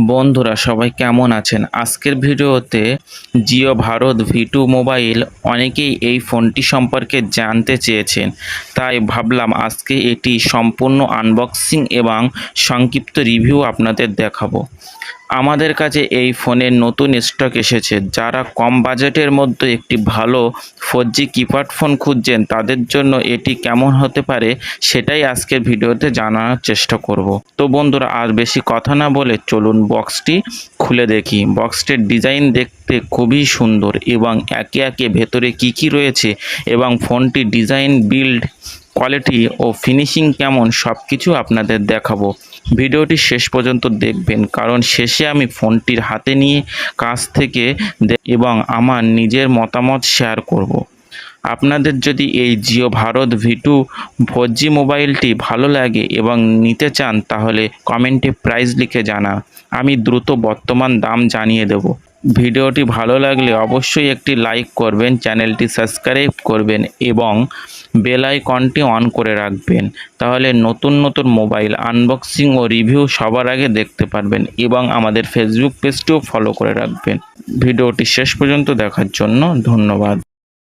বন্ধুরা সবাই কেমন আছেন? আজকের ভিডিওতে জিও ভারত ভি2 মোবাইল অনেকেই এই ফোনটি সম্পর্কে জানতে চেয়েছেন, তাই ভাবলাম আজকে এটি সম্পূর্ণ আনবক্সিং এবং সংক্ষিপ্ত রিভিউ আপনাদের দেখাবো। আমাদের কাছে এই ফোনের নতুন স্টক এসেছে। যারা কম বাজেটের মধ্যে একটি ভালো 4G কিপ্যাড ফোন খুঁজছেন তাদের জন্য এটি কেমন হতে পারে সেটাই আজকের ভিডিওতে জানার চেষ্টা করব। তো বন্ধুরা আর বেশি কথা না বলে চলুন বক্সটি খুলে দেখি। বক্সটির ডিজাইন দেখতে খুবই সুন্দর এবং একে একে ভেতরে কি রয়েছে এবং ফোনটির ডিজাইন, বিল্ড কোয়ালিটি ও ফিনিশিং কেমন সব কিছু আপনাদের দেখাবো। ভিডিওটি শেষ পর্যন্ত দেখবেন, কারণ শেষে আমি ফোনটির হাতে নিয়ে কাছ থেকে এবং আমার নিজের মতামত শেয়ার করব। আপনাদের যদি এই জিও ভারত ভি2 4G মোবাইলটি ভালো লাগে এবং নিতে চান তাহলে কমেন্টে প্রাইস লিখে জানান, আমি দ্রুত বর্তমান দাম জানিয়ে দেব। ভিডিওটি ভালো লাগলে অবশ্যই একটি লাইক করবেন, চ্যানেলটি সাবস্ক্রাইব করবেন এবং বেল আইকনটি অন করে রাখবেন। তাহলে নতুন মোবাইল আনবক্সিং ও রিভিউ সবার আগে দেখতে পারবেন এবং আমাদের ফেসবুক পেজটিও ফলো করে রাখবেন। ভিডিওটি শেষ পর্যন্ত দেখার জন্য ধন্যবাদ।